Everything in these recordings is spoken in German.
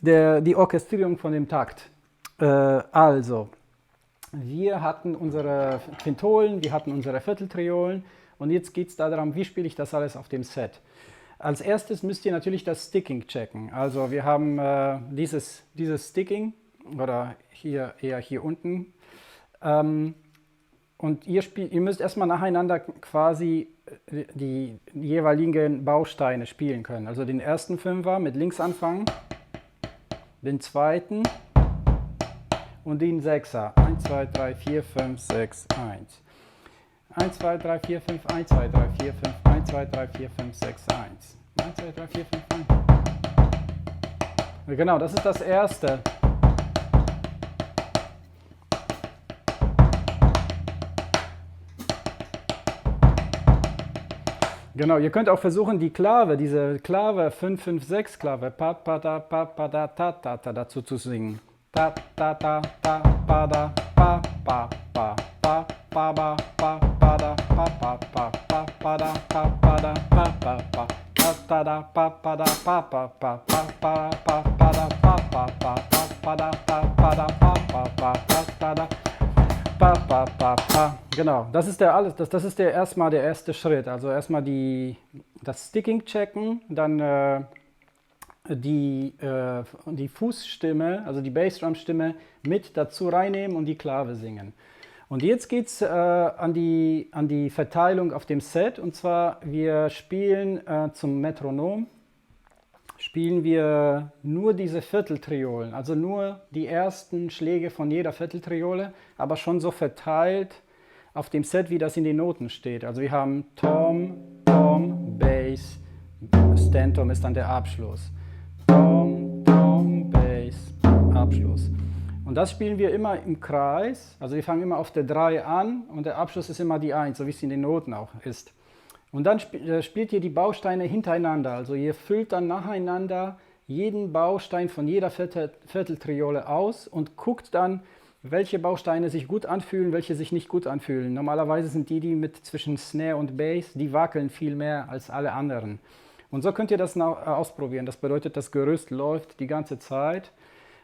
die Orchestrierung von dem Takt. Also, wir hatten unsere Quintolen, wir hatten unsere Vierteltriolen und jetzt geht es darum, wie spiele ich das alles auf dem Set. Als erstes müsst ihr natürlich das Sticking checken. Also wir haben dieses Sticking, oder hier eher hier unten. Und ihr müsst erstmal nacheinander quasi die jeweiligen Bausteine spielen können. Also den ersten Fünfer mit links anfangen, den zweiten und den Sechser. 1, 2, 3, 4, 5, 6, 1. 1, 2, 3, 4, 5, 1, 2, 3, 4, 5, 1, 2, 3, 4, 5, 6, 1. 1, 2, 3, 4, 5, 1. Genau, das ist das erste. Genau, ihr könnt auch versuchen, die Klave, diese Klave 5-5-6 Klave, pa pa da ta ta ta dazu zu singen. Ta ta ta ta pa da pa pa pa pa pa ba pa pa da pa pa pa pa pa da pa pa da pa pa pa ta da pa pa da pa pa pa pa pa pa pa da pa pa pa pa da pa pa da pa pa pa ta da pa pa pa pa. Genau, das ist erstmal der erste Schritt. Also erstmal das Sticking checken, dann die Fußstimme, also die Bassdrum-Stimme mit dazu reinnehmen und die Klave singen. Und jetzt geht es an die Verteilung auf dem Set, und zwar wir spielen zum Metronom, spielen wir nur diese Vierteltriolen, also nur die ersten Schläge von jeder Vierteltriole, aber schon so verteilt auf dem Set, wie das in den Noten steht. Also wir haben Tom, Tom, Bass, Stentom ist dann der Abschluss. Tom, Tom, Bass, Abschluss. Und das spielen wir immer im Kreis, also wir fangen immer auf der 3 an und der Abschluss ist immer die 1, so wie es in den Noten auch ist. Und dann spielt ihr die Bausteine hintereinander, also ihr füllt dann nacheinander jeden Baustein von jeder Vierteltriole aus und guckt dann, welche Bausteine sich gut anfühlen, welche sich nicht gut anfühlen. Normalerweise sind die mit zwischen Snare und Bass, die wackeln viel mehr als alle anderen. Und so könnt ihr das ausprobieren. Das bedeutet, das Gerüst läuft die ganze Zeit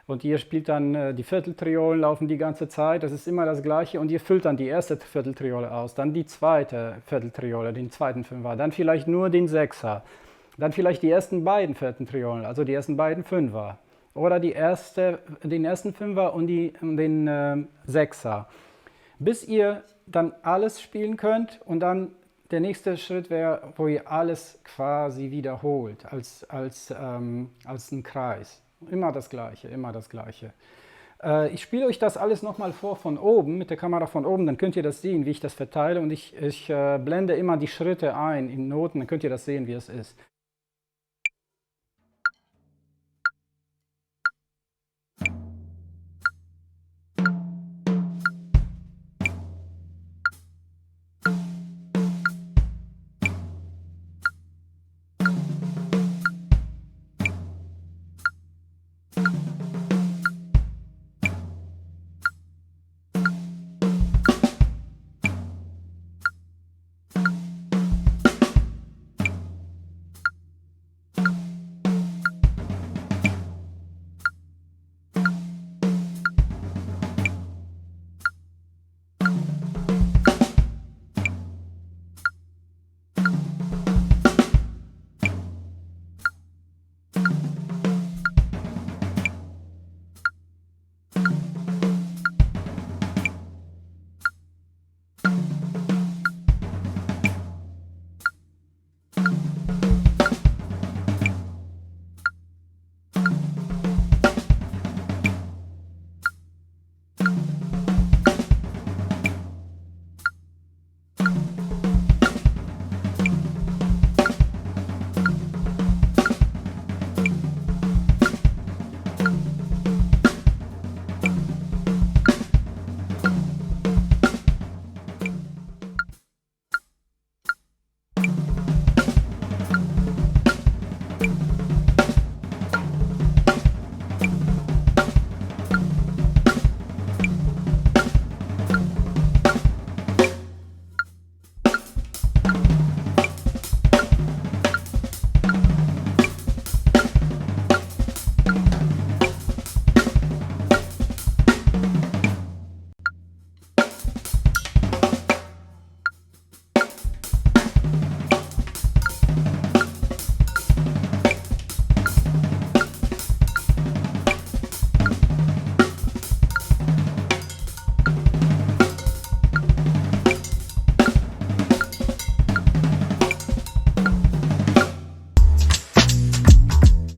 und ihr spielt dann, die Vierteltriolen laufen die ganze Zeit, das ist immer das Gleiche und ihr füllt dann die erste Vierteltriole aus, dann die zweite Vierteltriole, den zweiten Fünfer, dann vielleicht nur den Sechser, dann vielleicht die ersten beiden Vierteltriolen, also die ersten beiden Fünfer. Oder den ersten Fünfer und den Sechser. Bis ihr dann alles spielen könnt und dann der nächste Schritt wäre, wo ihr alles quasi wiederholt als einen Kreis. Immer das Gleiche, immer das Gleiche. Ich spiele euch das alles nochmal vor von oben, mit der Kamera von oben, dann könnt ihr das sehen, wie ich das verteile und ich blende immer die Schritte ein in Noten, dann könnt ihr das sehen, wie es ist.